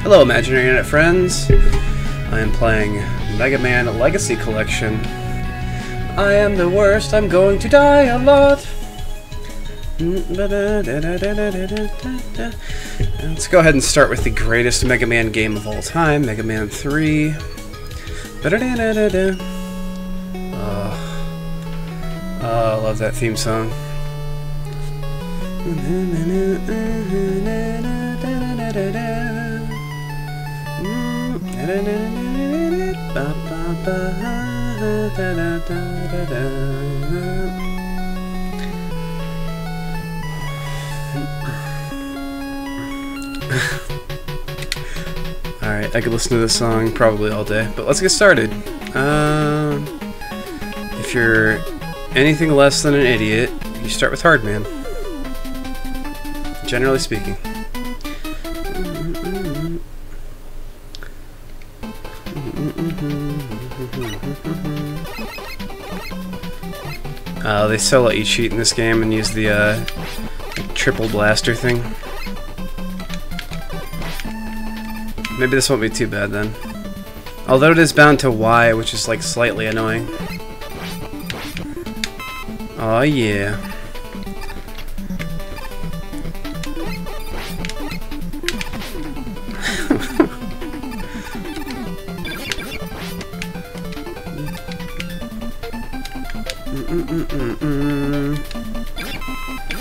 Hello, imaginary internet friends. I am playing Mega Man Legacy Collection. I am the worst. I'm going to die a lot. Let's go ahead and start with the greatest Mega Man game of all time, Mega Man 3. I love that theme song. Alright, I could listen to this song probably all day, but let's get started. If you're anything less than an idiot, you start with Hardman. Generally speaking. They still let you cheat in this game and use the triple blaster thing. Maybe this won't be too bad then. Although it is bound to Y, which is like slightly annoying. Oh yeah.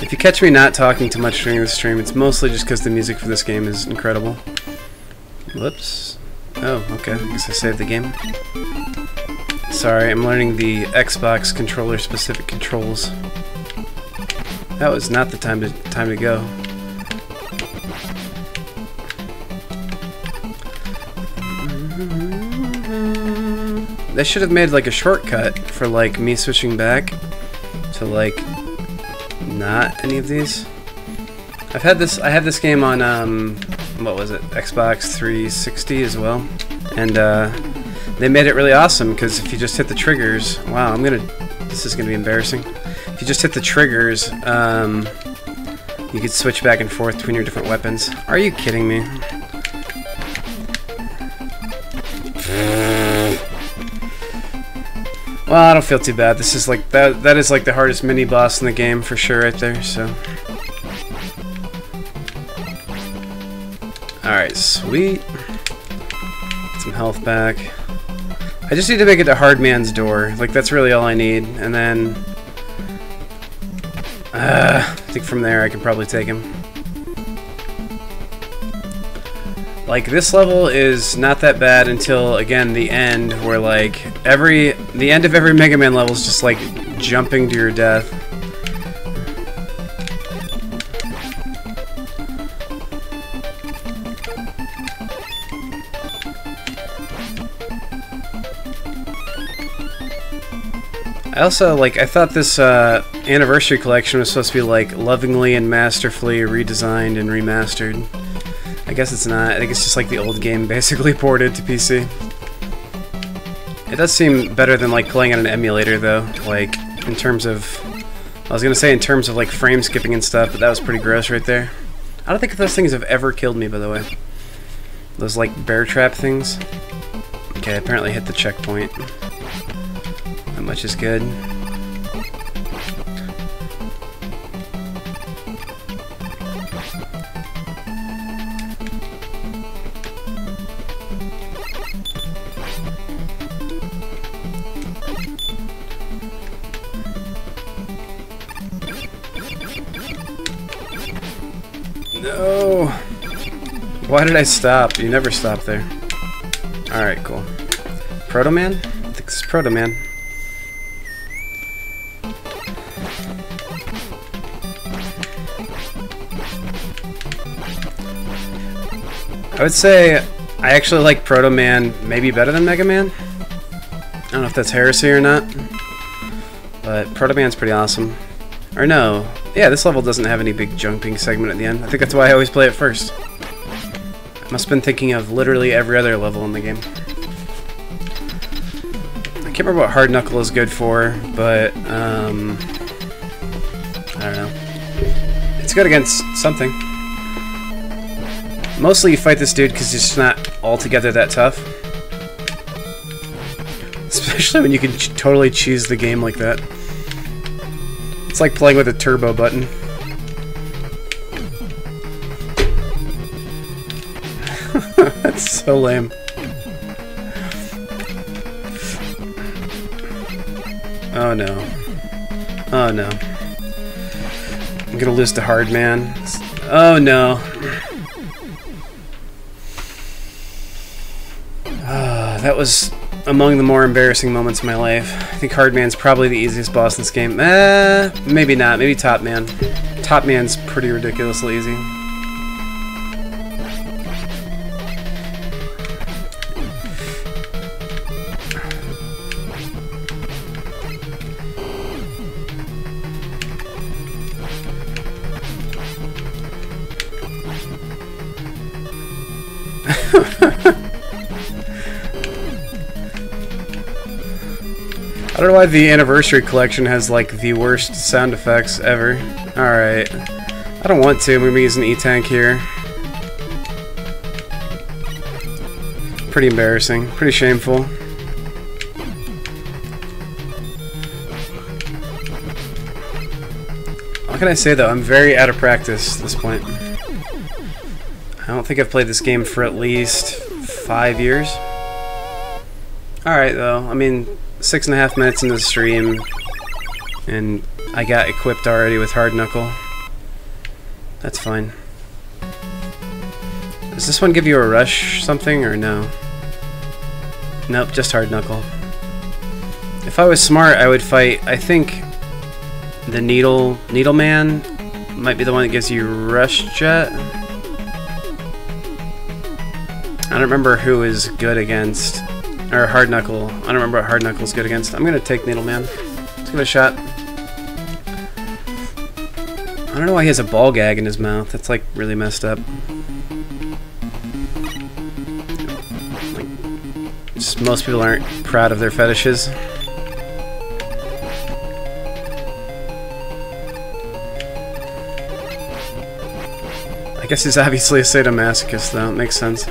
If you catch me not talking too much during the stream, it's mostly just because the music for this game is incredible. Whoops. Oh, okay. I guess I saved the game. Sorry, I'm learning the Xbox controller specific controls. That was not the time to go. They should have made like a shortcut for like me switching back to like not any of these. I have this game on what was it, Xbox 360 as well, and they made it really awesome because if you just hit the triggers, wow, this is gonna be embarrassing. If you just hit the triggers, you could switch back and forth between your different weapons. Are you kidding me? Well, I don't feel too bad. This is like that is like the hardest mini boss in the game for sure, right there. So, all right, sweet. Get some health back. I just need to make it to Hardman's door. Like that's really all I need, and then I think from there I can probably take him. Like this level is not that bad until again the end, where like the end of every Mega Man level is just like jumping to your death. I also I thought this anniversary collection was supposed to be like lovingly and masterfully redesigned and remastered. I guess it's not. I think it's just like the old game basically ported to PC. It does seem better than like playing on an emulator though, like in terms of, I was gonna say in terms of like frame skipping and stuff, but that was pretty gross right there. I don't think those things have ever killed me, by the way. Those like bear trap things. Okay, apparently hit the checkpoint. That much is good. No! Why did I stop? You never stop there. Alright, cool. Pharaoh Man? I think this is Pharaoh Man. I would say I actually like Pharaoh Man maybe better than Mega Man. I don't know if that's heresy or not, but Pharaoh Man's pretty awesome. Or no, yeah, this level doesn't have any big jumping segment at the end. I think that's why I always play it first. I must have been thinking of literally every other level in the game. I can't remember what Hard Knuckle is good for, but I I don't know. It's good against something. Mostly you fight this dude because he's just not altogether that tough. Especially when you can totally cheese the game like that. It's like playing with a turbo button. That's so lame. Oh no. Oh no. I'm gonna lose to Hardman. Oh no. That was among the more embarrassing moments of my life. I think Hardman's probably the easiest boss in this game. Maybe not. Maybe Top Man. Top Man's pretty ridiculously easy. I don't know why the Anniversary Collection has like the worst sound effects ever. Alright. I don't want to. I'm going to be using E-Tank here. Pretty embarrassing. Pretty shameful. What can I say though? I'm very out of practice at this point. I don't think I've played this game for at least 5 years. Alright though. I mean, 6.5 minutes into the stream, and I got equipped already with Hard Knuckle. That's fine. Does this one give you a rush something, or no? Nope, just Hard Knuckle. If I was smart, I would fight, I think, the Needleman might be the one that gives you Rush Jet. I don't remember who is good against... Or Hard Knuckle. I don't remember what Hard Knuckle's good against. I'm gonna take Needleman. Let's give it a shot. I don't know why he has a ball gag in his mouth. That's like really messed up. Like, just most people aren't proud of their fetishes. I guess he's obviously a sadomasochist though. It makes sense.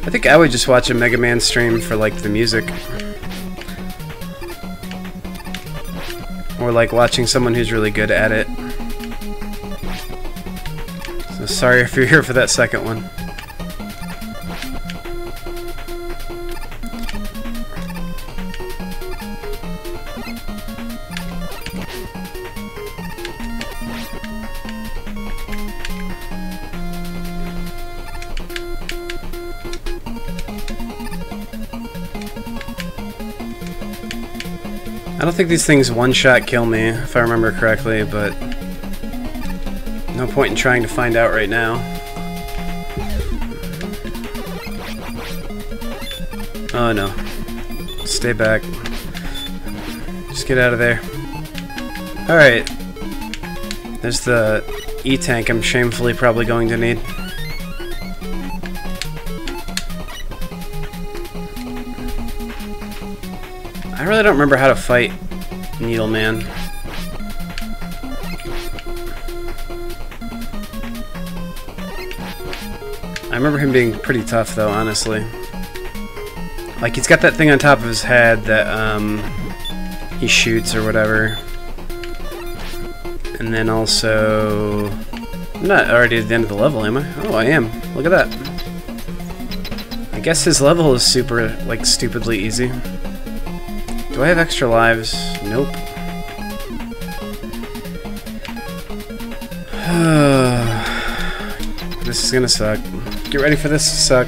I think I would just watch a Mega Man stream for like the music. Or like watching someone who's really good at it. So sorry if you're here for that second one. I don't think these things one-shot kill me, if I remember correctly, but no point in trying to find out right now. Oh no. Stay back. Just get out of there. Alright. There's the E-Tank I'm shamefully probably going to need. I really don't remember how to fight Needleman. I remember him being pretty tough though, honestly. Like, he's got that thing on top of his head that he shoots or whatever. And then also... I'm not already at the end of the level, am I? Oh, I am. Look at that. I guess his level is super, like, stupidly easy. Do I have extra lives? Nope. This is gonna suck. Get ready for this to suck.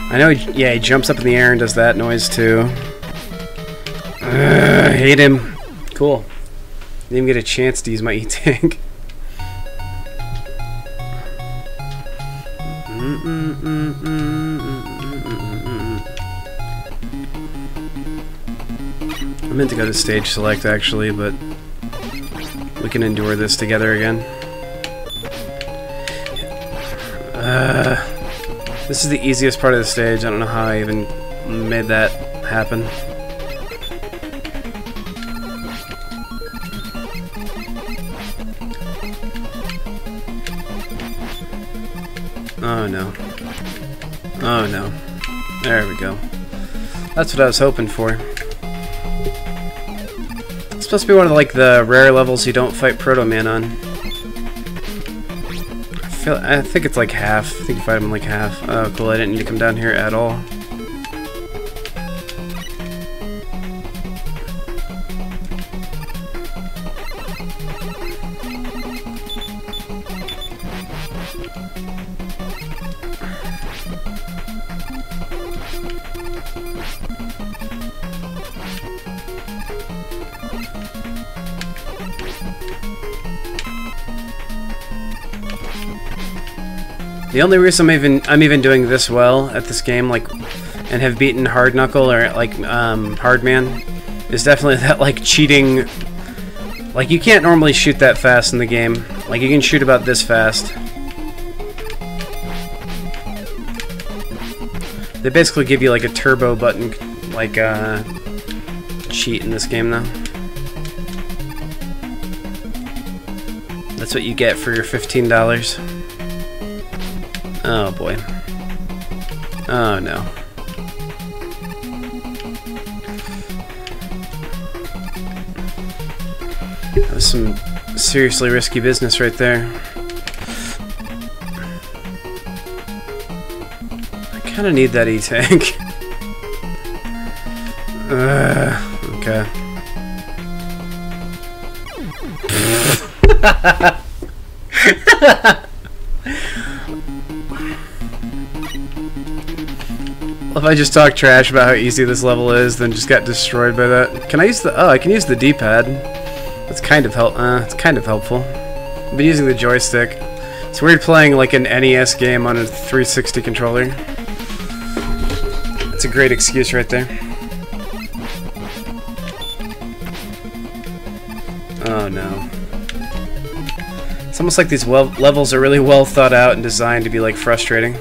I know, yeah, he jumps up in the air and does that noise too. I hate him. Cool. Didn't even get a chance to use my E-Tank. I meant to go to stage select actually, but we can endure this together again. This is the easiest part of the stage. I don't know how I even made that happen. Oh no. Oh no. There we go. That's what I was hoping for. It's supposed to be one of the rare levels you don't fight Pharaoh Man on. I think it's like half. I think you fight him like half. Oh cool, I didn't need to come down here at all. The only reason I'm even doing this well at this game, and have beaten Hard Knuckle or Hardman, is definitely that cheating. You can't normally shoot that fast in the game. You can shoot about this fast. They basically give you a turbo button, cheat in this game, though. That's what you get for your $15. Oh boy. Oh no. That was some seriously risky business right there. I kinda need that E-tank. Okay. If I just talk trash about how easy this level is, then just got destroyed by that. Can I use the? Oh, I can use the D-pad. That's kind of it's kind of helpful. I've been using the joystick. It's weird playing an NES game on a 360 controller. It's a great excuse right there. Oh no. It's almost like these levels are really well thought out and designed to be frustrating.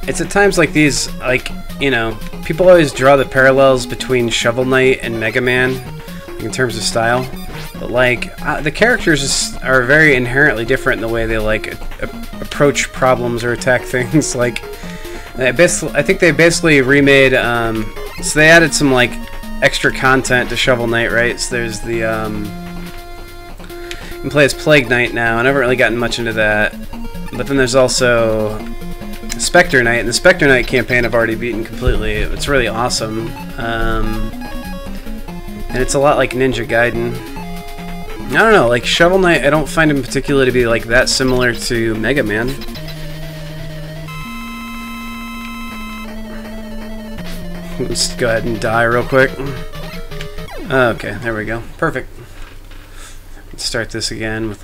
It's at times like these, people always draw the parallels between Shovel Knight and Mega Man in terms of style, but the characters are very inherently different in the way they approach problems or attack things. I think they basically remade. So they added some extra content to Shovel Knight, right? So there's the you can play as Plague Knight now. I haven't really gotten much into that, but then there's also Spectre Knight, and the Spectre Knight campaign I've already beaten completely. It's really awesome. And it's a lot like Ninja Gaiden. I don't know, Shovel Knight, I don't find him particularly to be that similar to Mega Man. Let's go ahead and die real quick. Okay, there we go. Perfect. Let's start this again with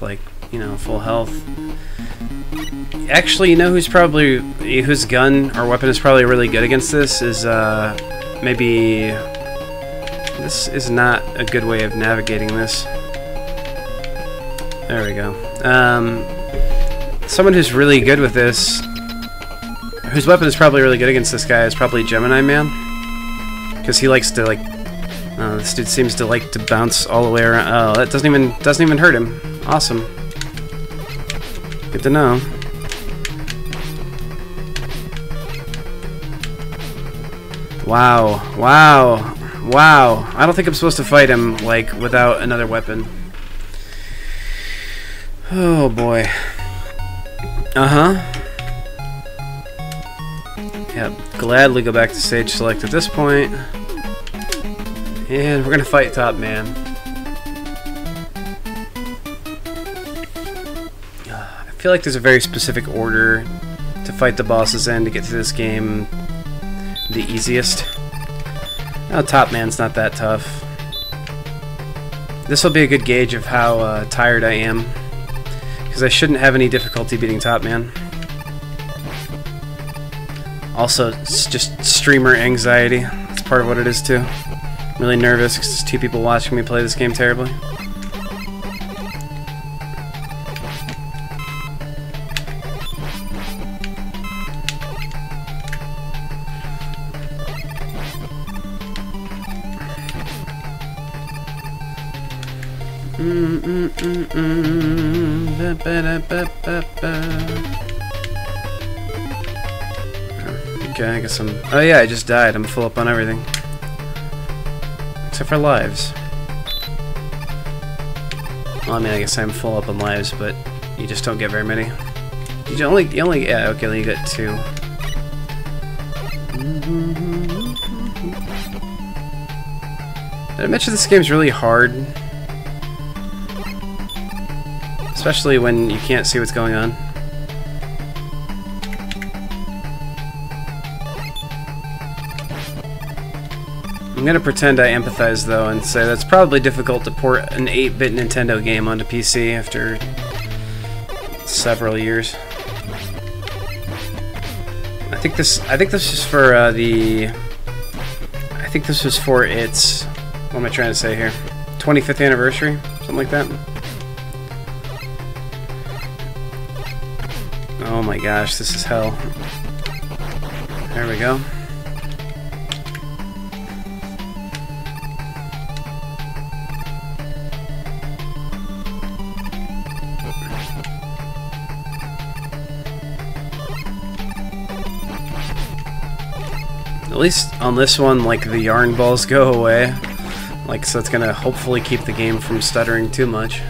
full health. Actually, whose gun or weapon is probably really good against this is maybe this is not a good way of navigating this. There we go. Someone who's really good with this, whose weapon is probably really good against this guy, is probably Gemini Man, because he likes to this dude seems to like to bounce all the way around. Oh, that doesn't even hurt him. Awesome. Good to know. Wow. Wow. Wow. I don't think I'm supposed to fight him, without another weapon. Oh, boy. Uh-huh. Yep. Gladly go back to stage select at this point. And we're gonna fight Top Man. I feel like there's a very specific order to fight the bosses in to get through this game the easiest. Oh, Top Man's not that tough. This will be a good gauge of how tired I am, because I shouldn't have any difficulty beating Top Man. Also, it's just streamer anxiety. That's part of what it is too. I'm really nervous because there's 2 people watching me play this game terribly. Okay, I guess I'm... Oh yeah, I just died. I'm full up on everything. Except for lives. Well, I mean, I guess I'm full up on lives, but you just don't get very many. You only, yeah, okay, you got 2. Did I mention this game's really hard? Especially when you can't see what's going on. I'm gonna pretend I empathize though and say that's probably difficult to port an 8-bit Nintendo game onto PC after several years. I think this is for I think this was for its, what am I trying to say here? 25th anniversary, something like that. Oh my gosh, this is hell. There we go. At least on this one, like, the yarn balls go away. Like, so it's gonna hopefully keep the game from stuttering too much.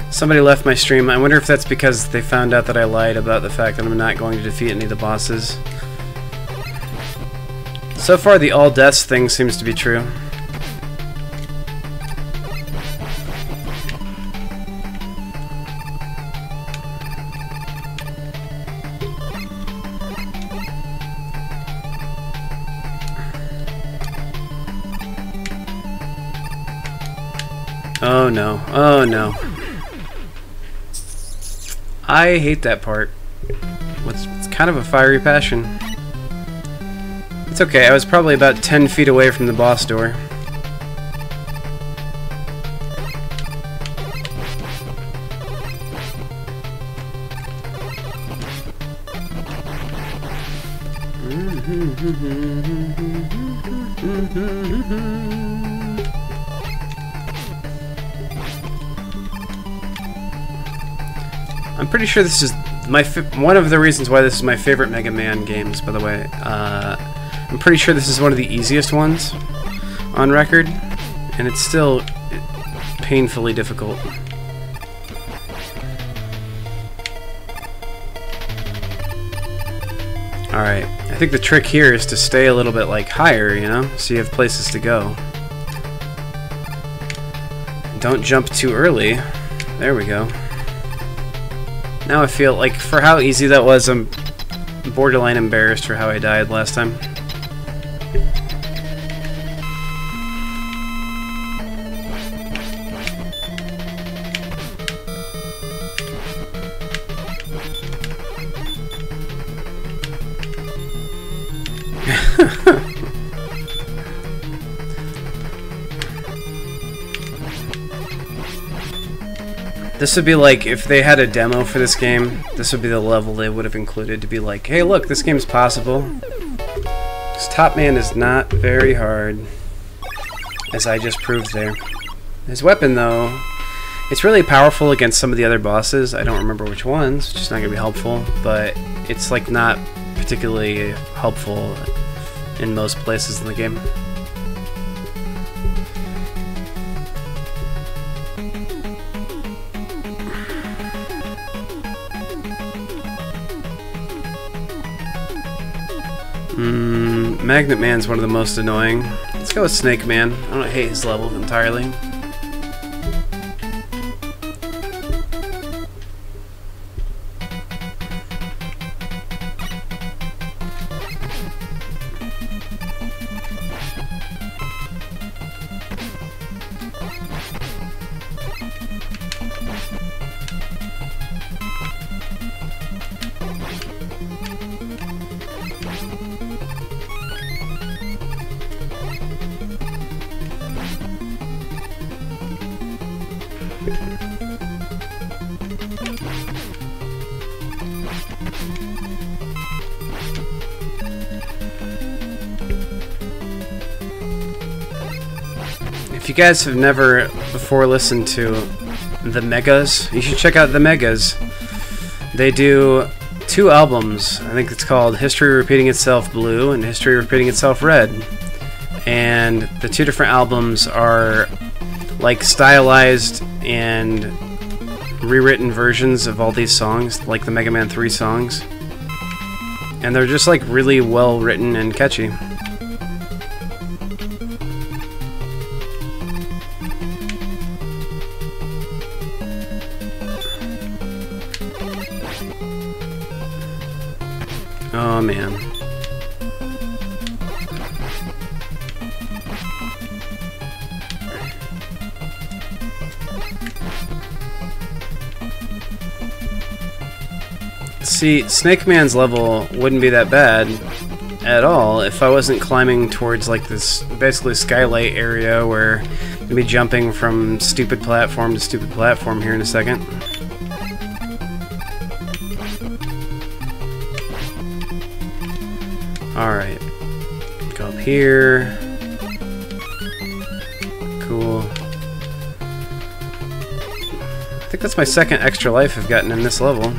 Somebody left my stream. I wonder if that's because they found out that I lied about the fact that I'm not going to defeat any of the bosses. So far, the all deaths thing seems to be true. Oh no, oh no. I hate that part. It's kind of a fiery passion. It's okay, I was probably about 10 feet away from the boss door. I'm pretty sure this is one of the reasons why this is my favorite Mega Man games, by the way. I'm pretty sure this is one of the easiest ones on record, and it's still painfully difficult. Alright, I think the trick here is to stay a little bit like higher, you know, so you have places to go. Don't jump too early. There we go. Now I feel like, for how easy that was, I'm borderline embarrassed for how I died last time. This would be like, if they had a demo for this game, this would be the level they would have included to be like, hey look, this game's possible. This Top Man is not very hard, as I just proved there. His weapon though, it's really powerful against some of the other bosses. I don't remember which ones, which is not going to be helpful, but it's like not particularly helpful in most places in the game. Magnet Man's one of the most annoying. Let's go with Snake Man. I don't hate his level entirely. If you guys have never before listened to the Megas, you should check out the Megas. They do 2 albums. I think it's called History Repeating Itself Blue and History Repeating Itself Red. And the 2 different albums are like stylized and rewritten versions of all these songs, like the Mega Man 3 songs. And they're just like really well written and catchy. Oh man. See, Snake Man's level wouldn't be that bad at all if I wasn't climbing towards like this basically skylight area where I'm gonna be jumping from stupid platform to stupid platform here in a second. Alright. Go up here. Cool. I think that's my second extra life I've gotten in this level.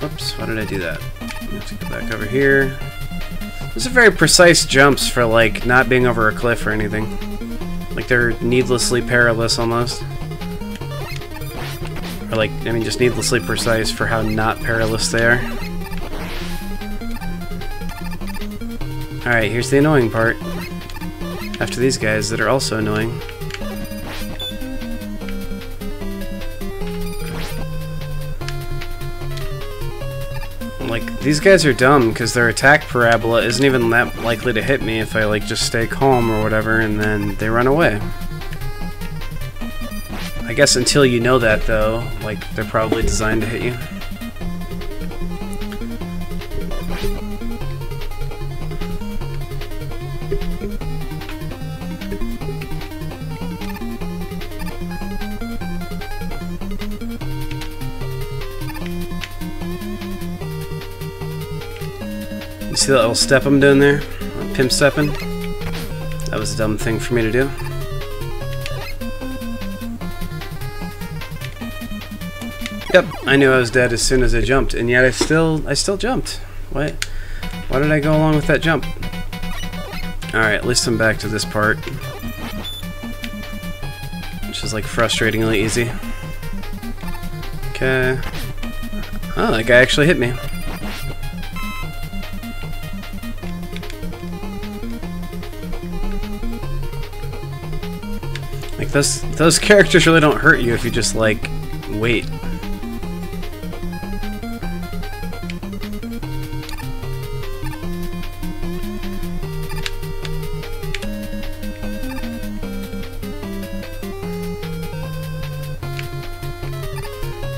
Oops, why did I do that? I have to go back over here. Those are very precise jumps for, like, not being over a cliff or anything. Like, they're needlessly perilous almost. Or, like, I mean, just needlessly precise for how not perilous they are. Alright, here's the annoying part. After these guys that are also annoying. Like, these guys are dumb because their attack parabola isn't even that likely to hit me if I, like, just stay calm or whatever, and then they run away. I guess until you know that, though, like, they're probably designed to hit you. See that little step I'm doing there? Pimp stepping? That was a dumb thing for me to do. Yep, I knew I was dead as soon as I jumped, and yet I still jumped. Why did I go along with that jump? Alright, at least I'm back to this part. Which is like frustratingly easy. Okay. Oh, that guy actually hit me. Like, those characters really don't hurt you if you just, like, wait.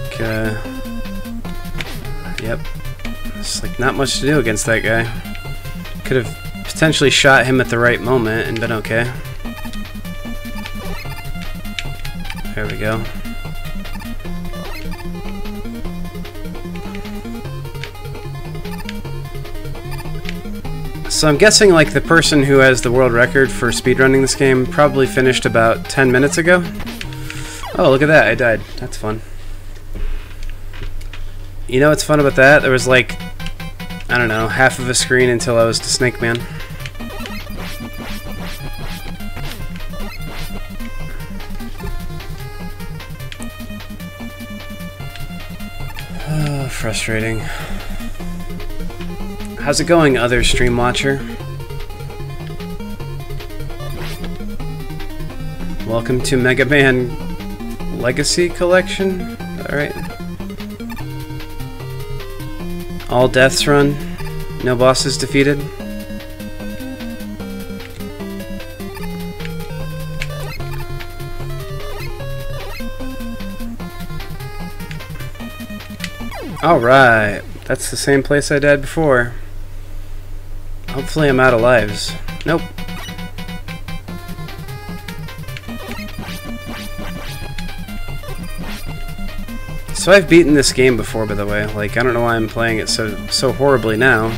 Okay. Yep. There's, like, not much to do against that guy. Could have potentially shot him at the right moment and been okay. There we go. So I'm guessing like the person who has the world record for speedrunning this game probably finished about 10 minutes ago. Oh, look at that, I died. That's fun. You know what's fun about that? There was like, I don't know, half of a screen until I was to Snake Man. Frustrating. How's it going, other stream watcher? Welcome to Mega Man Legacy Collection. Alright. All deaths run. No bosses defeated. Alright. That's the same place I died before. Hopefully I'm out of lives. Nope. So I've beaten this game before, by the way. Like, I don't know why I'm playing it so horribly now.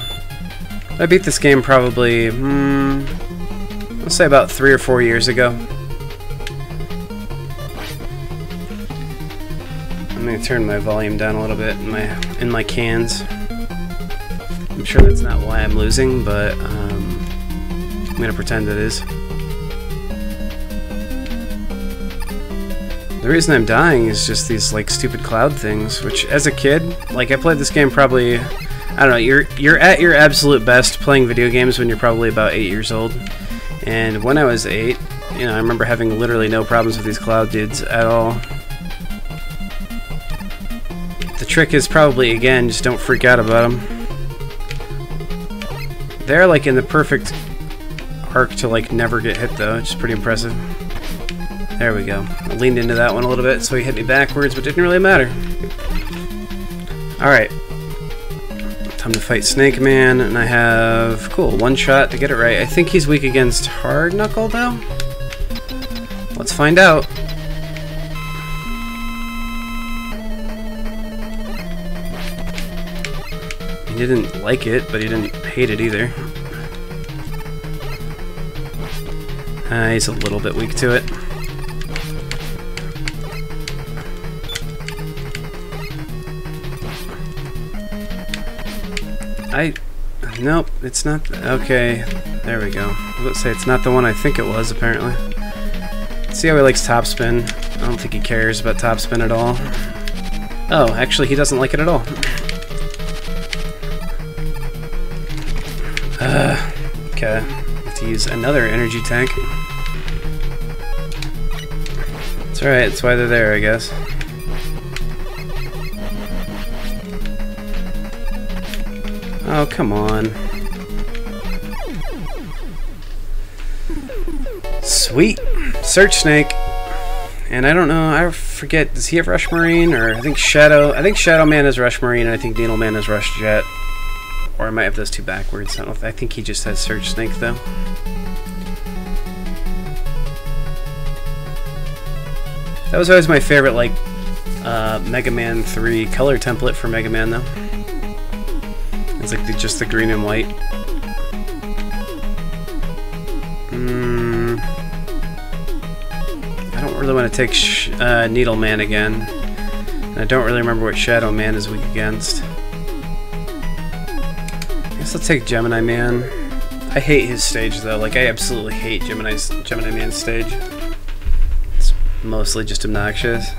I beat this game probably, let's say about 3 or 4 years ago. I'm gonna turn my volume down a little bit in my cans. I'm sure that's not why I'm losing, but I'm gonna pretend it is. The reason I'm dying is just these like stupid cloud things, which as a kid, like I played this game probably, I don't know, you're at your absolute best playing video games when you're probably about 8 years old. And when I was 8, you know, I remember having literally no problems with these cloud dudes at all. The trick is probably, again, just don't freak out about them. They're like in the perfect arc to like never get hit though, which is pretty impressive. There we go. I leaned into that one a little bit, so he hit me backwards, but didn't really matter. Alright. Time to fight Snake Man, and I have, cool, 1 shot to get it right. I think he's weak against Hard Knuckle, though? Let's find out. He didn't like it, but he didn't hate it either. He's a little bit weak to it. Nope, it's not. Okay, there we go. I was about to say it's not the one I think it was, apparently. Let's see how he likes topspin. I don't think he cares about topspin at all. Oh, actually, he doesn't like it at all. Okay. Have to use another energy tank. It's alright, it's why they're there, I guess. Oh, come on. Sweet. Search Snake. And I don't know, I forget, does he have Rush Marine? Or I think Shadow Man has Rush Marine, and I think Needleman has Rush Jet. Or I might have those two backwards. I don't know if, I think he just has Search Snake, though. That was always my favorite, like, Mega Man 3 color template for Mega Man, though. It's like just the green and white. I don't really want to take Needleman again. And I don't really remember what Shadow Man is weak against. I guess I'll take Gemini Man. I hate his stage though. Like I absolutely hate Gemini Man's stage. It's mostly just obnoxious.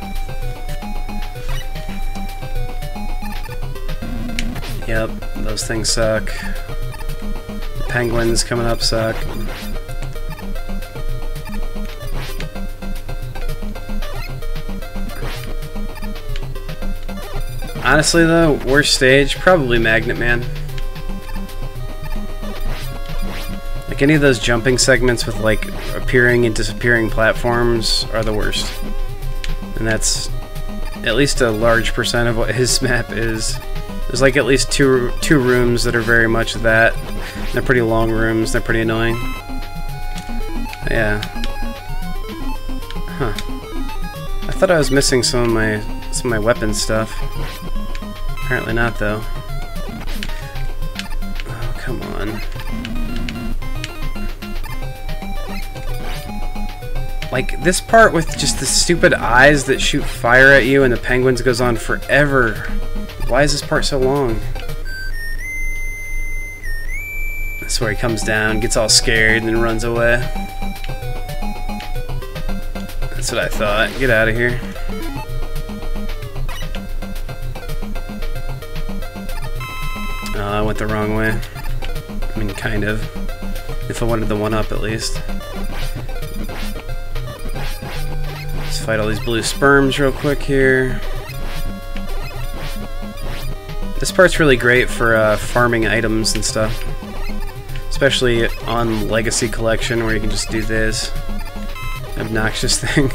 Yep, those things suck. The penguins coming up suck. Honestly though, worst stage, probably Magnet Man. Like any of those jumping segments with like appearing and disappearing platforms are the worst. And that's at least a large percent of what his map is. There's like at least two rooms that are very much that. They're pretty long rooms. They're pretty annoying. Yeah. Huh. I thought I was missing some of my weapon stuff. Apparently not, though. Oh, come on. Like this part with just the stupid eyes that shoot fire at you and the penguins goes on forever. Why is this part so long? That's where he comes down, gets all scared, and then runs away. That's what I thought. Get out of here. Oh, I went the wrong way. I mean, kind of. If I wanted the one-up, at least. Let's fight all these blue sperms real quick here. This part's really great for farming items and stuff. Especially on Legacy Collection, where you can just do this obnoxious thing.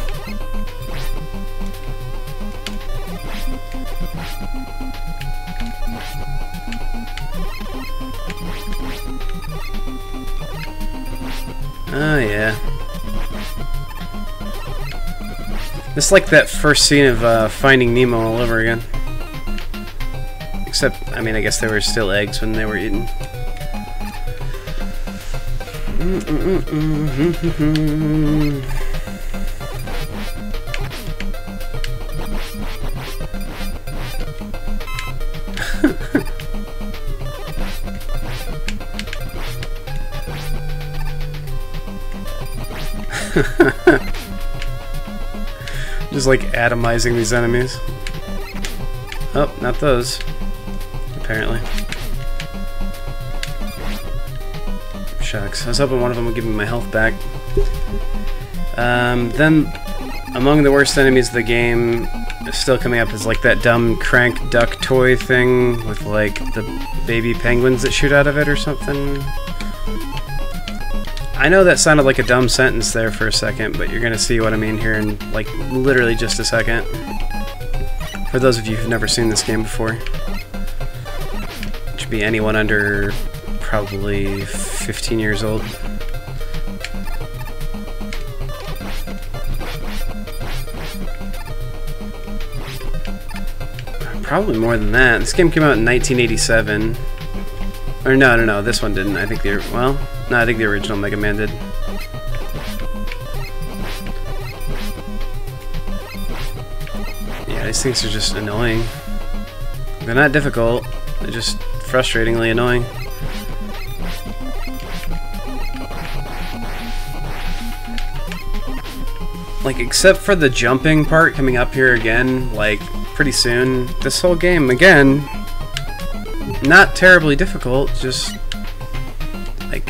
Oh yeah. It's like that first scene of Finding Nemo all over again. Except, I mean, I guess there were still eggs when they were eaten. Just like atomizing these enemies. Oh, not those. Apparently. Shucks. I was hoping one of them would give me my health back. Then, among the worst enemies of the game, still coming up is like that dumb crank duck toy thing with like the baby penguins that shoot out of it or something. I know that sounded like a dumb sentence there for a second, but you're gonna see what I mean here in like literally just a second. For those of you who've never seen this game before. It should be anyone under probably 15 years old. Probably more than that. This game came out in 1987. Or no, this one didn't. I think the original Mega Man did. Yeah, these things are just annoying. They're not difficult. They're just frustratingly annoying. Like, except for the jumping part coming up here again, like, pretty soon, this whole game, again, not terribly difficult, just, like,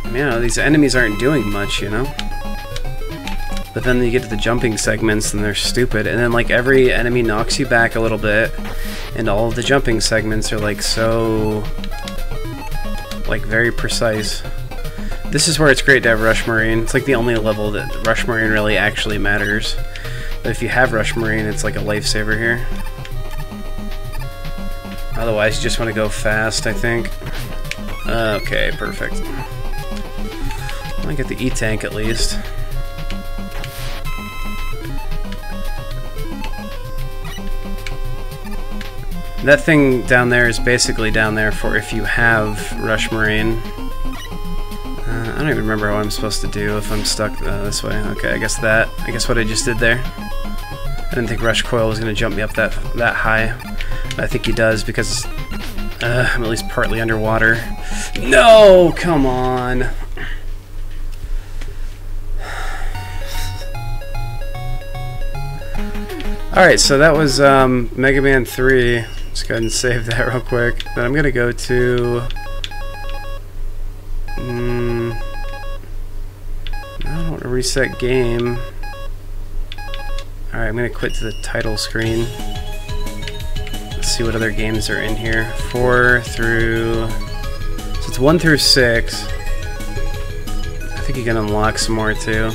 you know, these enemies aren't doing much, you know? But then you get to the jumping segments and they're stupid, and then, like, every enemy knocks you back a little bit, and all of the jumping segments are, like, so, like, very precise. This is where it's great to have Rush Marine. It's like the only level that Rush Marine really actually matters. But if you have Rush Marine, it's like a lifesaver here. Otherwise, you just want to go fast, I think. Okay, perfect. I get the E-Tank at least. That thing down there is basically down there for if you have Rush Marine. I don't even remember what I'm supposed to do if I'm stuck this way. Okay, I guess what I just did there. I didn't think Rush Coil was going to jump me up that high. But I think he does because I'm at least partly underwater. No! Come on! Alright, so that was Mega Man 3. Let's go ahead and save that real quick. Then I'm going to go to... I don't want to reset game. Alright, I'm going to quit to the title screen. Let's see what other games are in here. 4 through... So it's 1 through 6. I think you can unlock some more too.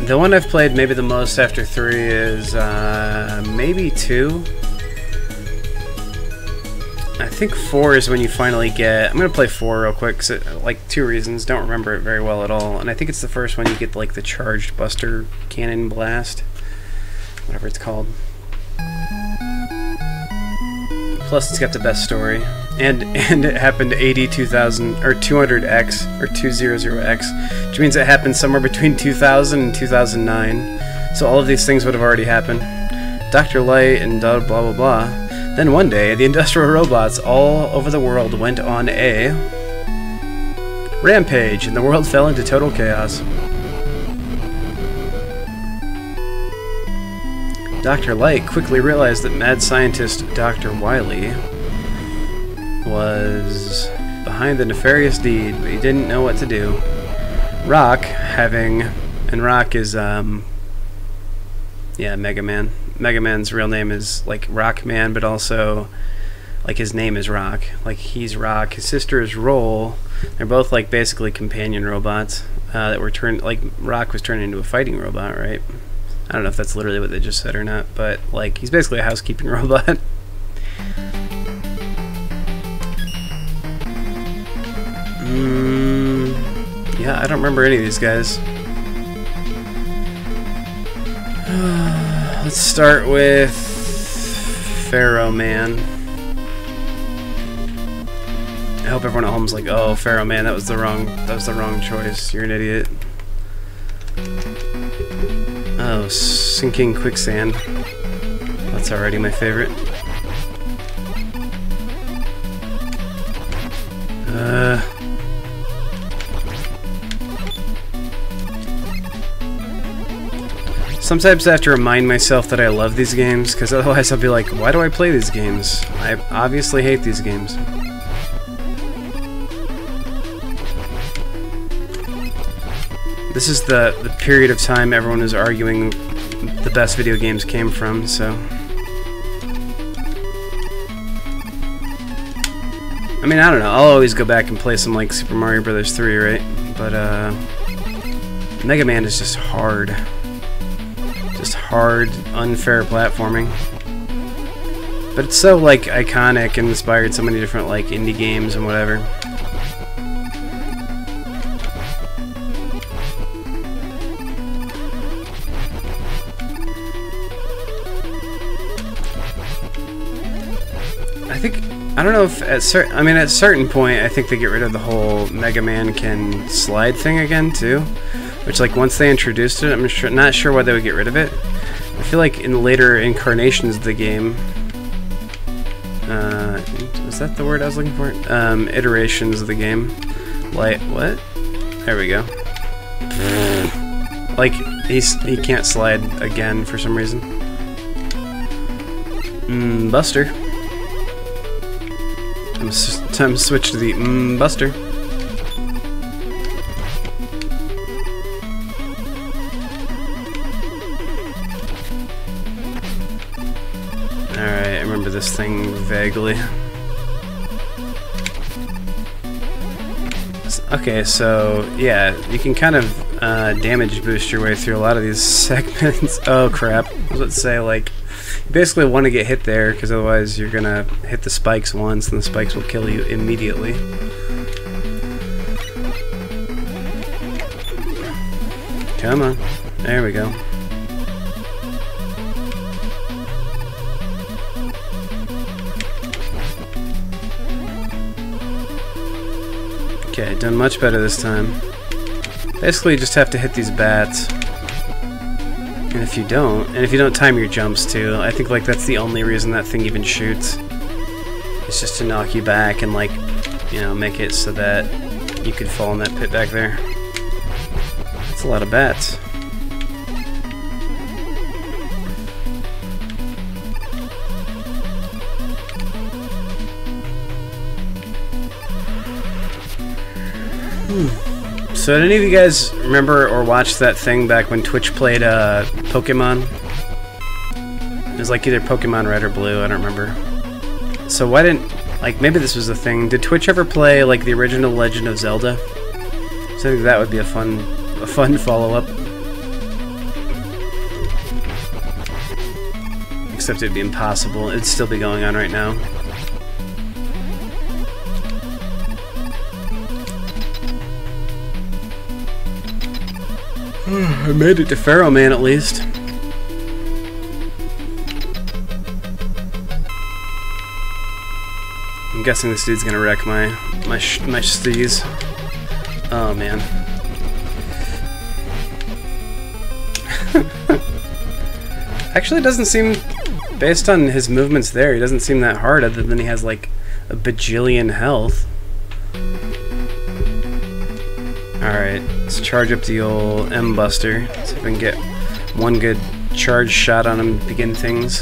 The one I've played maybe the most after 3 is maybe 2. I think 4 is when you finally get... I'm going to play 4 real quick, cause like 2 reasons. Don't remember it very well at all. And I think it's the first one you get like the Charged Buster Cannon Blast. Whatever it's called. Plus it's got the best story. And it happened 2000 or 200X or 200X, which means it happened somewhere between 2000 and 2009. So all of these things would have already happened. Dr. Light and blah blah blah. Then one day, the industrial robots all over the world went on a rampage, and the world fell into total chaos. Dr. Light quickly realized that mad scientist Dr. Wily was behind the nefarious deed, but he didn't know what to do. Rock and Rock is yeah, Mega Man. Mega Man's real name is like Rock Man, but also like his name is Rock. Like he's Rock. His sister is Roll. They're both like basically companion robots that were turned, like Rock was turned into a fighting robot, right? I don't know if that's literally what they just said or not, but like he's basically a housekeeping robot. Yeah, I don't remember any of these guys. Let's start with Pharaoh Man. I hope everyone at home's like, "Oh, Pharaoh Man, that was the wrong choice. You're an idiot." Oh, sinking quicksand. That's already my favorite. Sometimes I have to remind myself that I love these games, because otherwise I'll be like, why do I play these games? I obviously hate these games. This is the period of time everyone is arguing the best video games came from, so... I mean, I don't know, I'll always go back and play some like Super Mario Bros. 3, right? But Mega Man is just hard. Just hard, unfair platforming. But it's so like iconic and inspired so many different like indie games and whatever. I don't know if at a certain point I think they get rid of the whole Mega Man can slide thing again too, which like once they introduced it, I'm not sure why they would get rid of it. I feel like in later incarnations of the game, was that the word I was looking for? Iterations of the game, like what? There we go. Like he can't slide again for some reason. Buster. Time to switch to the Buster. Alright, I remember this thing vaguely. Okay, so yeah, you can kind of damage boost your way through a lot of these segments. Oh crap, I was about to say, like, you basically want to get hit there, because otherwise you're gonna hit the spikes once and the spikes will kill you immediately. Come on, there we go. Okay, done much better this time. Basically you just have to hit these bats. And if you don't time your jumps too, I think like that's the only reason that thing even shoots. It's just to knock you back and like, you know, make it so that you could fall in that pit back there. That's a lot of bats. So did any of you guys remember or watch that thing back when Twitch played Pokemon? It was like either Pokemon Red or Blue, I don't remember. So why didn't, like, maybe this was a thing. Did Twitch ever play like the original Legend of Zelda? So I think that would be a fun follow-up. Except it'd be impossible. It'd still be going on right now. I made it to Pharaoh Man at least. I'm guessing this dude's gonna wreck my steez. Oh man. Actually, it doesn't seem, based on his movements there, he doesn't seem that hard, other than he has like a bajillion health. Alright, let's charge up the old M-Buster, see if we can get one good charge shot on him to begin things.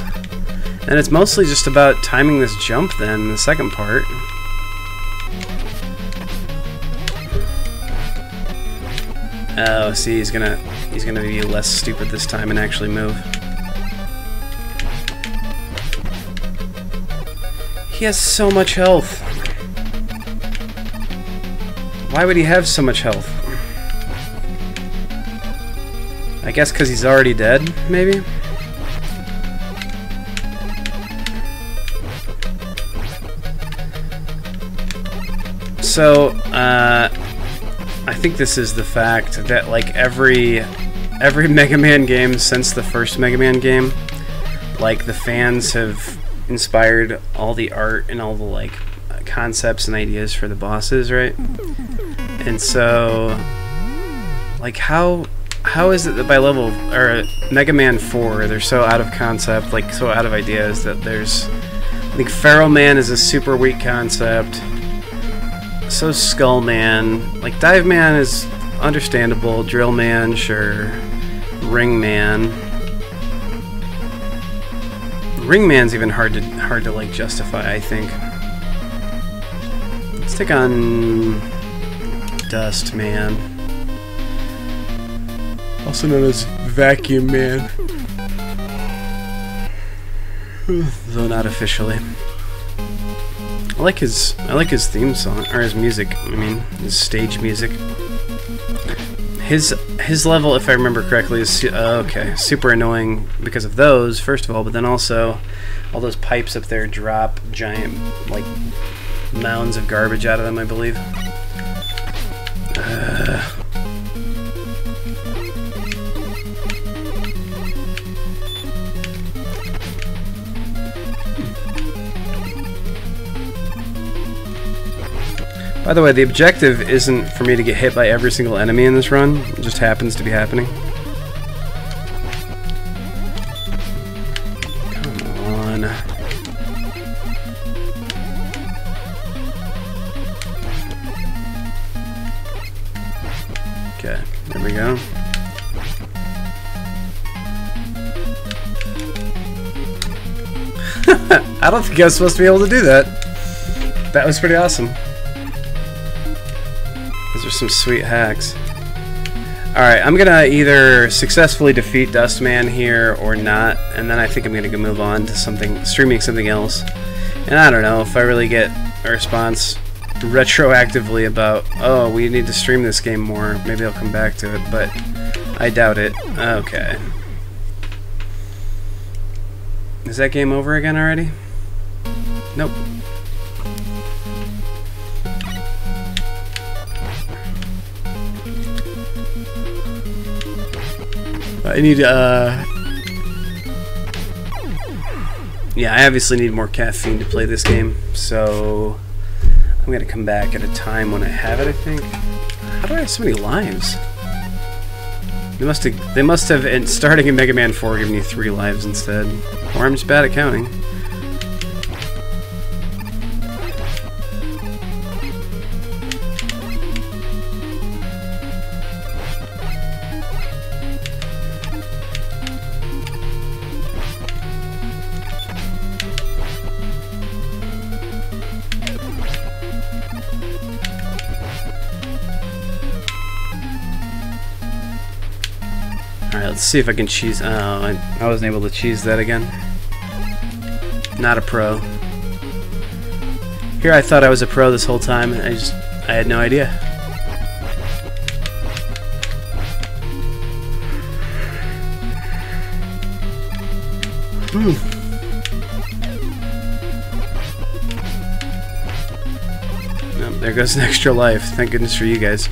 And it's mostly just about timing this jump then, the second part. Oh, see, he's gonna be less stupid this time and actually move. He has so much health. Why would he have so much health? I guess because he's already dead, maybe? So, I think this is the fact that, like, every Mega Man game since the first Mega Man game, like, the fans have inspired all the art and all the, like, concepts and ideas for the bosses, right? And so, like, how is it that by level, or Mega Man 4, they're so out of concept, like, so out of ideas that there's, I think Pharaoh Man is a super weak concept. So Skull Man, like Dive Man is understandable, Drill Man, sure, Ring Man. Ring Man's even hard to like justify, I think. Let's take on Dust Man, also known as Vacuum Man, though not officially. I like his theme song, or his music. I mean, his stage music. His level, if I remember correctly, is okay, super annoying because of those, first of all, but then also all those pipes up there drop giant, like, mounds of garbage out of them, I believe. By the way, the objective isn't for me to get hit by every single enemy in this run. It just happens to be happening. Come on. Okay, there we go. I don't think I was supposed to be able to do that. That was pretty awesome. Those are some sweet hacks. Alright, I'm gonna either successfully defeat Dustman here or not, and then I think I'm gonna move on to streaming something else. And I don't know, if I really get a response retroactively about, oh, we need to stream this game more, maybe I'll come back to it, but I doubt it. Okay. Is that game over again already? Nope. I need, yeah, I obviously need more caffeine to play this game, so I'm gonna come back at a time when I have it, I think. How do I have so many lives? They must have, starting in Mega Man 4, given you 3 lives instead. Or I'm just bad at counting. Alright, let's see if I can cheese. Oh, I wasn't able to cheese that again. Not a pro. Here I thought I was a pro this whole time. I had no idea. Oh, there goes an extra life. Thank goodness for you guys.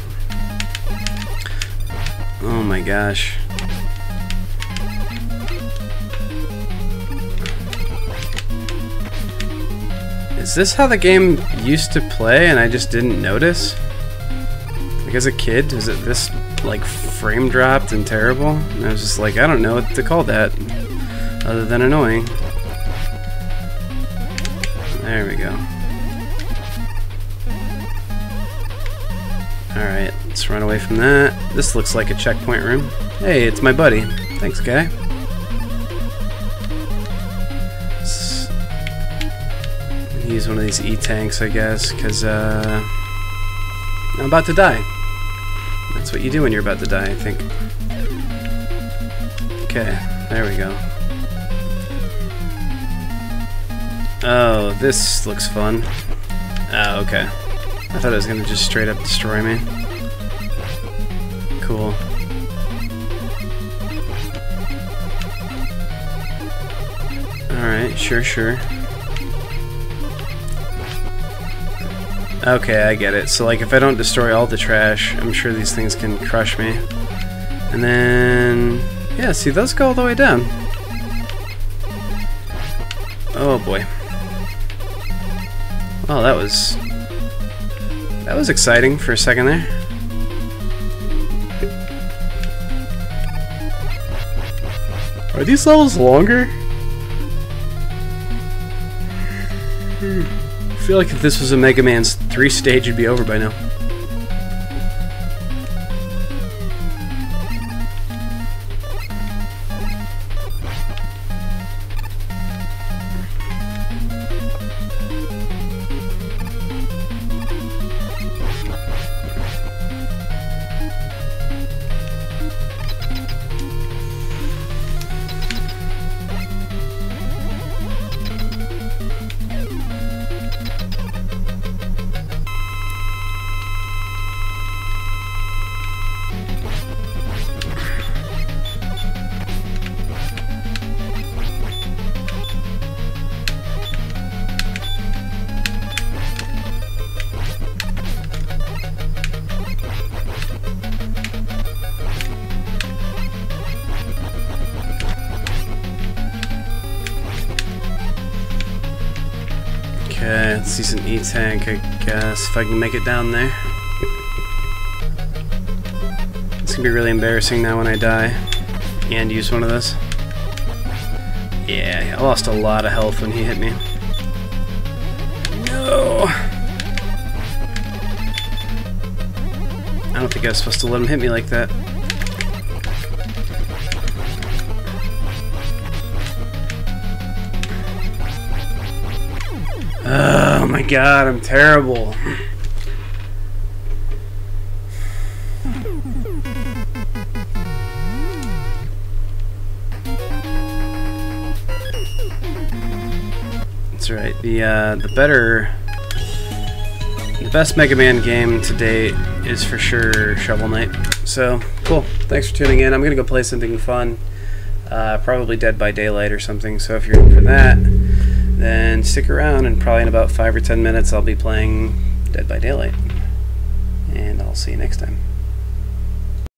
Oh my gosh. Is this how the game used to play and I just didn't notice? Like as a kid, was it this like frame dropped and terrible? And I was just like, I don't know what to call that other than annoying. There we go. Alright, let's run away from that. This looks like a checkpoint room. Hey, it's my buddy. Thanks, guy. Use one of these E-tanks, I guess, because I'm about to die. That's what you do when you're about to die, I think. Okay, there we go. Oh, this looks fun. Oh, okay. I thought it was gonna just straight up destroy me. Cool. Alright, sure. Okay, I get it. So, like, if I don't destroy all the trash, I'm sure these things can crush me. And then... yeah, see, those go all the way down. Oh, boy. Oh, that was exciting for a second there. Are these levels longer? I feel like if this was a Mega Man 3 stage, it'd be over by now. Okay, let's see some E-Tank, I guess, if I can make it down there. It's gonna be really embarrassing now when I die and use one of those. Yeah, I lost a lot of health when he hit me. No! I don't think I was supposed to let him hit me like that. Oh my god, I'm terrible. That's right. The best Mega Man game to date is for sure Shovel Knight. So cool. Thanks for tuning in. I'm gonna go play something fun. Probably Dead by Daylight or something. So if you're in for that, then stick around, and probably in about 5 or 10 minutes I'll be playing Dead by Daylight. And I'll see you next time.